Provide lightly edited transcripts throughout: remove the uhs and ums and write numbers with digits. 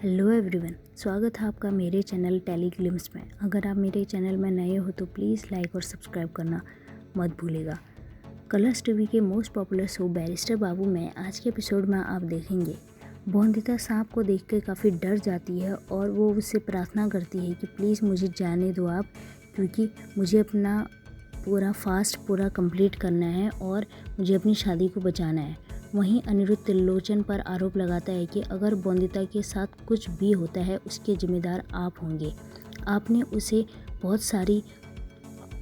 Hello everyone, स्वागत है आपका मेरे चैनल टेली ग्लिम्स में। अगर आप मेरे चैनल में नए हो तो प्लीज़ लाइक और सब्सक्राइब करना मत भूलिएगा। कलर्स टीवी के मोस्ट पॉपुलर शो बैरिस्टर बाबू में आज के एपिसोड में आप देखेंगे बोंदिता सांप को देखकर काफ़ी डर जाती है और वो उससे प्रार्थना करती है कि प्लीज़ मुझे जाने दो आप, क्योंकि मुझे अपना पूरा फास्ट कंप्लीट करना है और मुझे अपनी शादी को बचाना है। वहीं अनिरुद्ध त्रिलोचन पर आरोप लगाता है कि अगर बोंदिता के साथ कुछ भी होता है उसके जिम्मेदार आप होंगे। आपने उसे बहुत सारी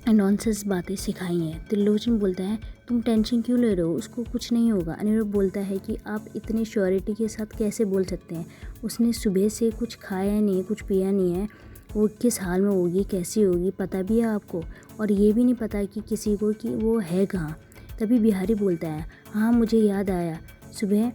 नॉनसेंस बातें सिखाई हैं। त्रिलोचन बोलता है तुम टेंशन क्यों ले रहे हो, उसको कुछ नहीं होगा। अनिरुद्ध बोलता है कि आप इतने श्योरिटी के साथ कैसे बोल सकते हैं, उसने सुबह से कुछ खाया नहीं है, कुछ पिया नहीं है, वो किस हाल में होगी, कैसी होगी पता भी है आपको, और ये भी नहीं पता कि किसी को कि वो है कहाँ। तभी बिहारी बोलता है हाँ मुझे याद आया, सुबह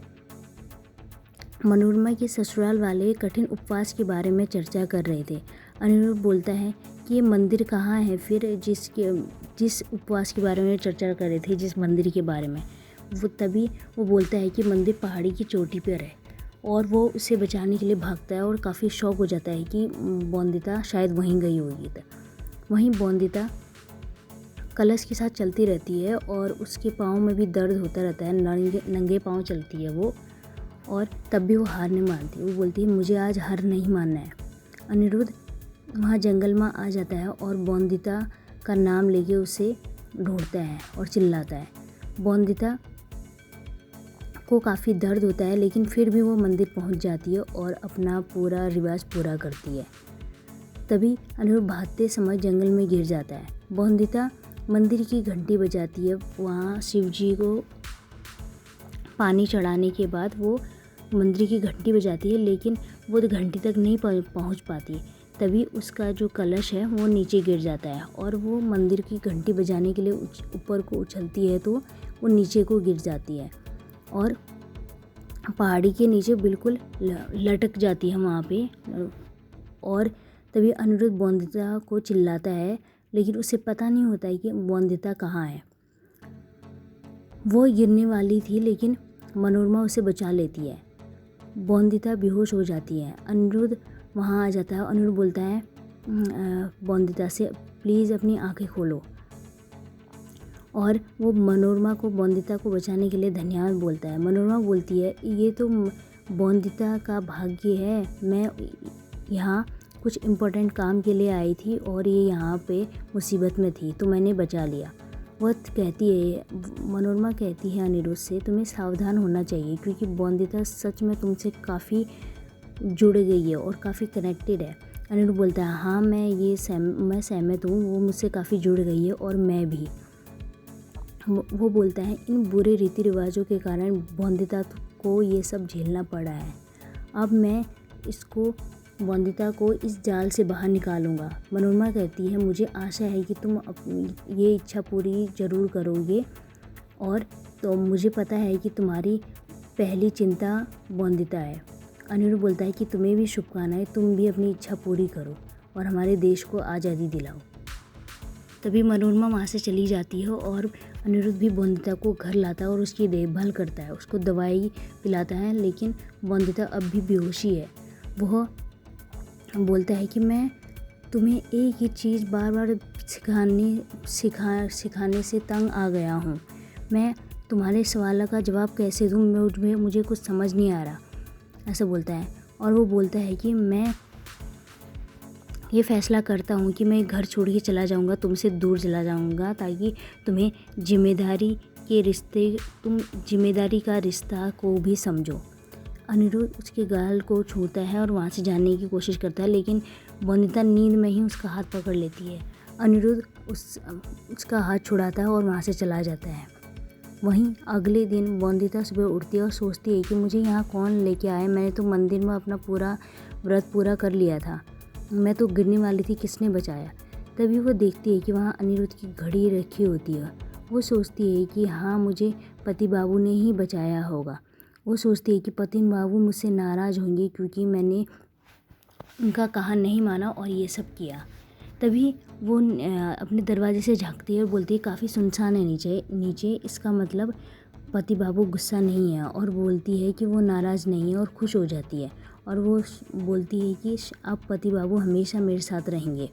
मनोरमा के ससुराल वाले कठिन उपवास के बारे में चर्चा कर रहे थे। अनिरुद्ध बोलता है कि ये मंदिर कहाँ है फिर जिस उपवास के बारे में चर्चा कर रहे थे, जिस मंदिर के बारे में। तभी वो बोलता है कि मंदिर पहाड़ी की चोटी पर है और वो उसे बचाने के लिए भागता है और काफ़ी शौक हो जाता है कि बोंदिता शायद वहीं गई होगी। वहीं बोंदिता कलश के साथ चलती रहती है और उसके पाँव में भी दर्द होता रहता है, नंगे पाँव चलती है वो, और तब भी वो हार नहीं मानती। वो बोलती है मुझे आज हार नहीं मानना है। अनिरुद्ध वहाँ जंगल में आ जाता है और बोंदिता का नाम लेके उसे ढूंढता है और चिल्लाता है। बोंदिता को काफ़ी दर्द होता है लेकिन फिर भी वो मंदिर पहुँच जाती है और अपना पूरा रिवाज पूरा करती है। तभी अनिरुद्ध भागते समय जंगल में गिर जाता है। बोंदिता मंदिर की घंटी बजाती है। वहाँ शिव जी को पानी चढ़ाने के बाद वो मंदिर की घंटी बजाती है, लेकिन वो घंटी तक नहीं पहुँच पाती। तभी उसका जो कलश है वो नीचे गिर जाता है और वो मंदिर की घंटी बजाने के लिए ऊपर को उछलती है तो वो नीचे को गिर जाती है और पहाड़ी के नीचे बिल्कुल लटक जाती है वहाँ पे। और तभी अनिरुद्ध बोंदिता को चिल्लाता है, लेकिन उसे पता नहीं होता है कि बोंदिता कहाँ है। वो गिरने वाली थी लेकिन मनोरमा उसे बचा लेती है। बोंदिता बेहोश हो जाती है। अनिरुद्ध वहाँ आ जाता है। अनिरुद्ध बोलता है बोंदिता से प्लीज़ अपनी आंखें खोलो, और वो मनोरमा को बोंदिता को बचाने के लिए धन्यवाद बोलता है। मनोरमा बोलती है ये तो बोंदिता का भाग्य है, मैं यहाँ कुछ इम्पोर्टेंट काम के लिए आई थी और ये यहाँ पे मुसीबत में थी तो मैंने बचा लिया। वह कहती है, मनोरमा कहती है अनिरुद्ध से तुम्हें सावधान होना चाहिए क्योंकि बोंदिता सच में तुमसे काफ़ी जुड़ गई है और काफ़ी कनेक्टेड है। अनिरुद्ध बोलता है हाँ मैं सहमत हूँ, वो मुझसे काफ़ी जुड़ गई है और मैं भी। वो बोलता है इन बुरे रीति रिवाजों के कारण बोंदिता को ये सब झेलना पड़ा है। अब मैं बोंदिता को इस जाल से बाहर निकालूंगा। मनोरमा कहती है मुझे आशा है कि तुम अपनी ये इच्छा पूरी ज़रूर करोगे, और तो मुझे पता है कि तुम्हारी पहली चिंता बोंदिता है। अनिरुद्ध बोलता है कि तुम्हें भी शुभकामनाएं, तुम भी अपनी इच्छा पूरी करो और हमारे देश को आज़ादी दिलाओ। तभी मनोरमा वहाँ से चली जाती है और अनिरुद्ध भी बोंदिता को घर लाता है और उसकी देखभाल करता है, उसको दवाई पिलाता है, लेकिन बोंदिता अब भी बेहोशी है। वह बोलता है कि मैं तुम्हें एक ही चीज़ बार बार सिखाने से तंग आ गया हूँ। मैं तुम्हारे सवाल का जवाब कैसे दूँ, मुझे कुछ समझ नहीं आ रहा, ऐसा बोलता है। और वो बोलता है कि मैं ये फैसला करता हूँ कि मैं घर छोड़ के चला जाऊँगा, तुमसे दूर चला जाऊँगा, ताकि तुम जिम्मेदारी का रिश्ता को भी समझो। अनिरुद्ध उसके गाल को छूता है और वहाँ से जाने की कोशिश करता है, लेकिन बोंदिता नींद में ही उसका हाथ पकड़ लेती है। अनिरुद्ध उसका हाथ छुड़ाता है और वहाँ से चला जाता है। वहीं अगले दिन बोंदिता सुबह उठती है और सोचती है कि मुझे यहाँ कौन लेके आया, मैंने तो मंदिर में अपना पूरा व्रत पूरा कर लिया था, मैं तो गिरने वाली थी, किसने बचाया। तभी वो देखती है कि वहाँ अनिरुद्ध की घड़ी रखी होती है। वो सोचती है कि हाँ मुझे पति बाबू ने ही बचाया होगा। वो सोचती है कि पति बाबू मुझसे नाराज़ होंगे क्योंकि मैंने उनका कहा नहीं माना और ये सब किया। तभी वो अपने दरवाजे से झांकती है और बोलती है काफ़ी सुनसान है नीचे, इसका मतलब पति बाबू गुस्सा नहीं है, और बोलती है कि वो नाराज़ नहीं है और खुश हो जाती है और वो बोलती है कि अब पति बाबू हमेशा मेरे साथ रहेंगे।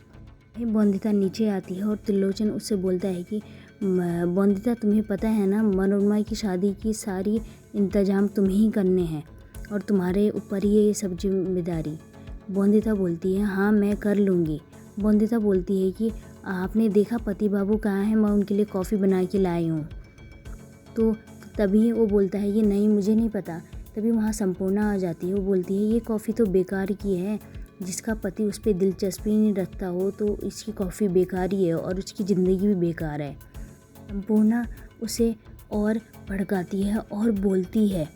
बंदिता नीचे आती है और त्रिलोचन उससे बोलता है कि बंदिता, तुम्हें पता है ना, मनोरमा की शादी की सारी इंतजाम तुम्हें ही करने हैं और तुम्हारे ऊपर ही ये सब जिम्मेदारी। बंदिता बोलती है हाँ मैं कर लूँगी। बंदिता बोलती है कि आपने देखा पति बाबू कहाँ हैं, मैं उनके लिए कॉफ़ी बना के लाई हूँ। तो तभी वो बोलता है कि नहीं मुझे नहीं पता। तभी वहाँ संपूर्णा आ जाती है। वो बोलती है ये कॉफ़ी तो बेकार की है, जिसका पति उस पर दिलचस्पी नहीं रखता हो तो इसकी कॉफ़ी बेकार ही है और उसकी ज़िंदगी भी बेकार है। संपूर्णा उसे और भड़काती है और बोलती है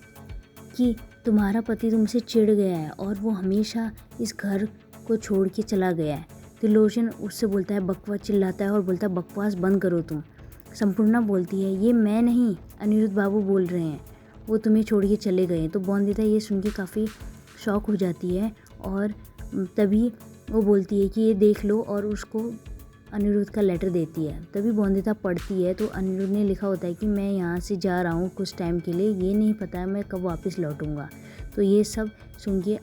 कि तुम्हारा पति तुमसे चिढ़ गया है और वो हमेशा इस घर को छोड़ के चला गया है। त्रिलोचन उससे बोलता है बकवास, चिल्लाता है और बोलता है बकवास बंद करो तुम। संपूर्णा बोलती है ये मैं नहीं, अनिरुद्ध बाबू बोल रहे हैं, वो तुम्हें छोड़ के चले गए। तो बंदिता ये सुन के काफ़ी शॉक हो जाती है और तभी वो बोलती है कि ये देख लो और उसको अनिरुद्ध का लेटर देती है। तभी बंदिता पढ़ती है तो अनिरुद्ध ने लिखा होता है कि मैं यहाँ से जा रहा हूँ कुछ टाइम के लिए, ये नहीं पता है मैं कब वापस लौटूंगा। तो ये सब सुन के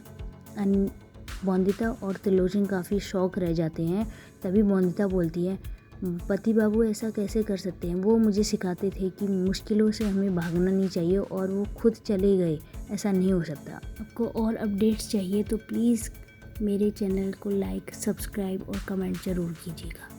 बंदिता और त्रिलोचन काफ़ी शौक रह जाते हैं। तभी बंदिता बोलती है पति बाबू ऐसा कैसे कर सकते हैं, वो मुझे सिखाते थे कि मुश्किलों से हमें भागना नहीं चाहिए और वो खुद चले गए, ऐसा नहीं हो सकता। आपको और अपडेट्स चाहिए तो प्लीज़ मेरे चैनल को लाइक, सब्सक्राइब और कमेंट ज़रूर कीजिएगा।